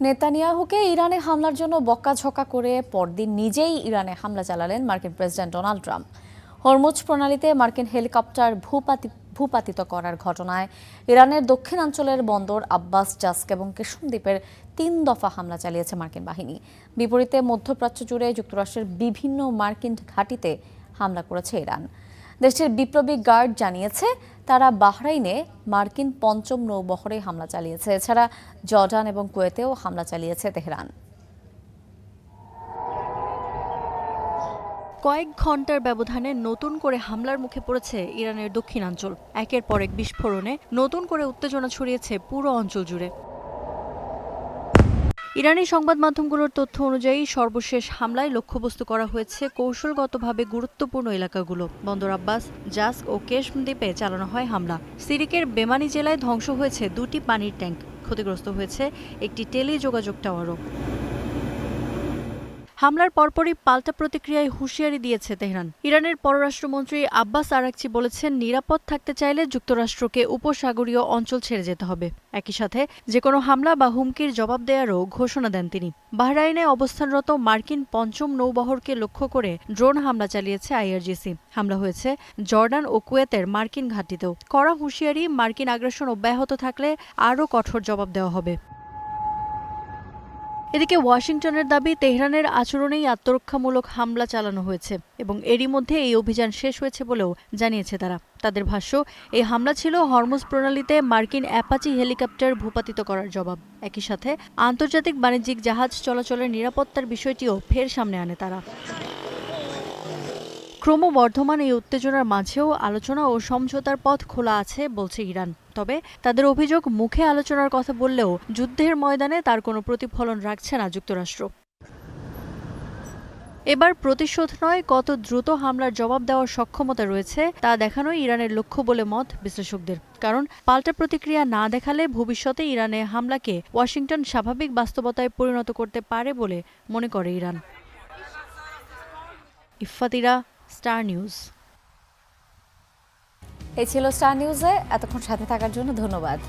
নেতানিয়াহুকে ইরানে হামলার জন্য বকাঝকা করে পরদিন নিজেই ইরানে হামলা চালালেন মার্কিন প্রেসিডেন্ট ডোনাল্ড ট্রাম্প। হরমুজ প্রণালীতে মার্কিন হেলিকপ্টার ভূপাতিত করার ঘটনায় ইরানের দক্ষিণাঞ্চলের বন্দর আব্বাস, জাস্ক এবং কেশম দ্বীপের 3 দফা হামলা চালিয়েছে মার্কিন বাহিনী। বিপরীতে মধ্যপ্রাচ্য জুড়ে যুক্তরাষ্ট্রের বিভিন্ন মার্কিন ঘাঁটিতে হামলা করেছে ইরান। দেশটির বিপ্লবী গার্ড জানিয়েছে, তারা বাহরাইনে মার্কিন 5ম নৌবহরে হামলা চালিয়েছে। এছাড়া জর্ডান এবং কুয়েতেও হামলা চালিয়েছে তেহরান। কয়েক ঘন্টার ব্যবধানে নতুন করে হামলার মুখে পড়েছে ইরানের দক্ষিণাঞ্চল। একের পর এক বিস্ফোরণে নতুন করে উত্তেজনা ছড়িয়েছে পুরো অঞ্চল জুড়ে। ইরানি সংবাদ মাধ্যমগুলোর তথ্য অনুযায়ী সর্বশেষ হামলায় লক্ষ্যবস্তু করা হয়েছে কৌশলগতভাবে গুরুত্বপূর্ণ এলাকাগুলো। বন্দর আব্বাস, জাস্ক ও কেশম দ্বীপে চালানো হয় হামলা। সিরিকের বেমানি জেলায় ধ্বংস হয়েছে 2টি পানির ট্যাঙ্ক, ক্ষতিগ্রস্ত হয়েছে একটি টেলিযোগাযোগ টাওয়ারও। হামলার পরপরই পাল্টা প্রতিক্রিয়ায় হুঁশিয়ারি দিয়েছে তেহরান। ইরানের পররাষ্ট্রমন্ত্রী আব্বাস আরাকচি বলেছেন, নিরাপদ থাকতে চাইলে যুক্তরাষ্ট্রকে উপসাগরীয় অঞ্চল ছেড়ে যেতে হবে। একই সাথে যেকোনো হামলা বা হুমকির জবাব দেওয়ারও ঘোষণা দেন তিনি। বাহরাইনে অবস্থানরত মার্কিন ৫ম নৌবহরকে লক্ষ্য করে ড্রোন হামলা চালিয়েছে আইআরজিসি। হামলা হয়েছে জর্ডান ও কুয়েতের মার্কিন ঘাঁটিতেও। কড়া হুঁশিয়ারি, মার্কিন আগ্রাসন অব্যাহত থাকলে আরও কঠোর জবাব দেওয়া হবে। এদিকে ওয়াশিংটনের দাবি, তেহরানের আচরণেই আত্মরক্ষামূলক হামলা চালানো হয়েছে এবং এরই মধ্যে এই অভিযান শেষ হয়েছে বলেও জানিয়েছে তারা। তাদের ভাষ্য, এই হামলা ছিল হরমুজ প্রণালীতে মার্কিন অ্যাপাচি হেলিকপ্টার ভূপাতিত করার জবাব। একই সাথে আন্তর্জাতিক বাণিজ্যিক জাহাজ চলাচলের নিরাপত্তার বিষয়টিও ফের সামনে আনে তারা। ক্রমবর্ধমান এই উত্তেজনার মাঝেও আলোচনা ও সমঝোতার পথ খোলা আছে বলছে ইরান। তবে তাদের অভিযোগ, মুখে আলোচনার কথা বললেও যুদ্ধের ময়দানে তার কোনো প্রতিফলন রাখছে না যুক্তরাষ্ট্র। এবার প্রতিশোধ নয়, কত দ্রুত হামলার জবাব দেওয়ার সক্ষমতা রয়েছে তা দেখানোই ইরানের লক্ষ্য বলে মত বিশ্লেষকদের। কারণ পাল্টা প্রতিক্রিয়া না দেখালে ভবিষ্যতে ইরানে হামলাকে ওয়াশিংটন স্বাভাবিক বাস্তবতায় পরিণত করতে পারে বলে মনে করে ইরান। ইফফাতিরা, star news. এই ছিল স্টার নিউজে। এতক্ষণ সাথে থাকার জন্য ধন্যবাদ।